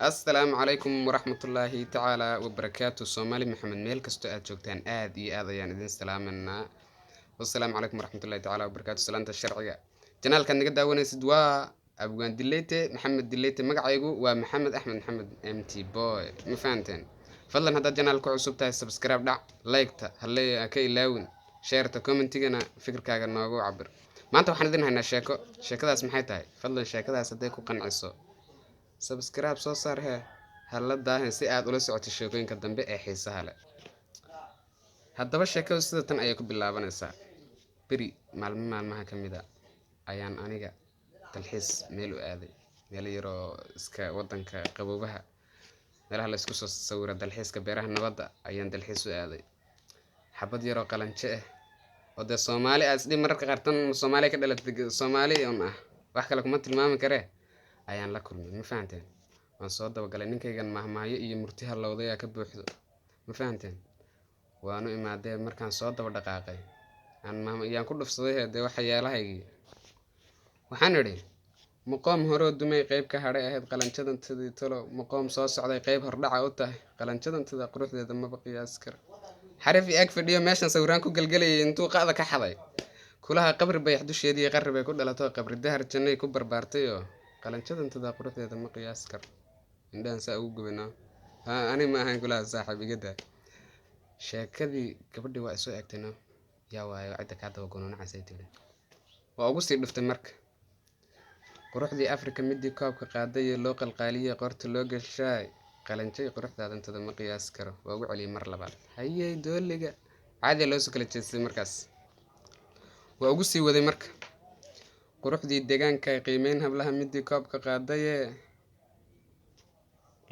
السلام عليكم ورحمة الله تعالى وبركاته. سومالي محمد ميل كستو aad joogtaan aad iyo aad ayaan idin salaamanaa. والسلام عليكم ورحمة الله تعالى وبركاته. salaanta sharciga janaalka naga daawanaysid waa abgaan dileete maxamed dileete magacaygu waa maxamed axmed maxamed mt boy ma fahanteen fadlan haddaad janaalka cusub tahay subscribe dhac like-ta hallee ka ilaawin share-ta commentigana fikirkaaga noogu cabir maanta waxaan idin haynaa sheekadaas maxay tahay fadlan sheekadaas hadday ku qanciso subscribe soo saar hala daahin si aad ula socoto sheekooyinka dambe ee xiisaha leh. haddaba sheekadu sida tan ayay ku bilaabanaysaa. beri maalmaha ka mid a ayaan aniga dalxiis meel u aaday, meel yaroo iska wadanka qaboobaha meelaha la isku soo sawiro dalxiiska beeraha nabadda ayaan dalxiis u aaday. xabad yaroo qalanjo ah oo dee Soomaali asdii mararka qaartan Soomaali ka dhalatay Soomaali un ah wax kale kuma tilmaami karee ayaan la kulmay ma fahanteen. waan soo dabagalay ninkaygan mahmaayo iyo murti halowday ka buuxdo ma fahanteen. waanu imaadee markaan soo daba dhaqaaqay ayaan ku dhufsaday dee waxyaalahaygii waxaan idhi maqoom hore dumay qayb ka hadhay ahayd qalanjadantadii talo maqoom soo socday qayb hordhaca u tahay qalanjadantada quruxdeeda maba qiyaas kara. xarif ag fadhiyo meeshan sawiraan ku galgalayay intuu qaada ka xaday kulaha qabri bayax dusheedii qarri bay ku dhalato qabri dahar jannay ku barbaartay oo qalanjadantada quruxdeeda ma qiyaas kara. indhahan saa ugu gubanaa ani ma ahayn kulaha saaxiib iga daa. sheekadii gabadhii waa isoo egtayno yaa waayo cidda kaa daba gonoonacasay tiri waa ugu sii dhuftay marka quruxdii afrika midii koobka qaaday ee loo qalqaaliyey qorta loo gashaay qalanjay quruxdaadantada ma qiyaas karo. waa ugu celiyay mar labaad hayey dooliga caadi loo soo kala jeestay markaas waa ugu sii waday marka quruxdii deegaanka ay qiimeyn hablaha midii koobka qaaday ee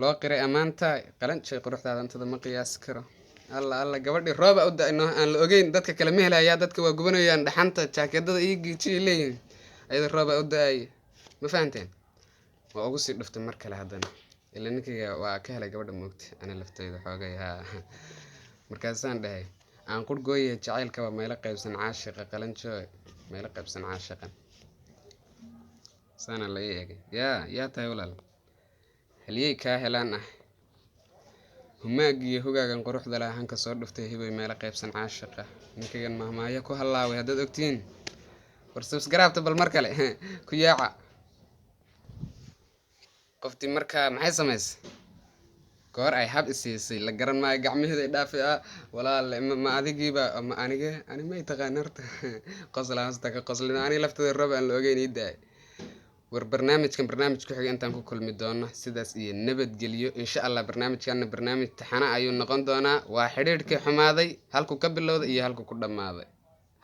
loo qiray ammaanta qalanjay quruxdaadantada ma qiyaas karo. alla gabadhii rooba u da'no aan la ogeyn dadka kale ma helayaa dadka waa gubanayaan dhaxanta jaakeedada iyo giijii leeyihiin ayada rooba u da'ay ma fahanteen. waa ugu sii dhuftay mar kale haddana ilaa ninkayga waa ka helay gabadha moogta ana laftayda xoogay markaasaan dhahay aan qurgooye jacaylka waa meelo qaybsan caashiqa qalanjo meelo qaybsan caashiqan saana la eegay yaa tahay walaal haliyey kaa helaan ah humaagiyo hogaagan quruxda leh hanka soo dhuftay hibay meelo qaybsan caashiqa ninkaygan mahmaayo ku hallaaway haddaad ogtiin war subscribe bal mar kale ku yaaca. qoftii markaa maxay samaysay goor ay hab isiisay la garan maayo gacmaheeda ay dhaafay walaal ma adigiiba ma ani may taqaan horta qosla hasta ka qoslina ani laftada roob aan la ogeyn ii daay. war barnaamijkan barnaamij ku xiga intaan ku kulmi doono sidaas iyo nabadgelyo insha Allah. barnaamijkan barnaamij taxana ayuu noqon doonaa. waa xiriirkii xumaaday halku ka bilowday iyo halku ku dhamaaday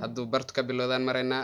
hadduu bartu ka bilowdaan maraynaa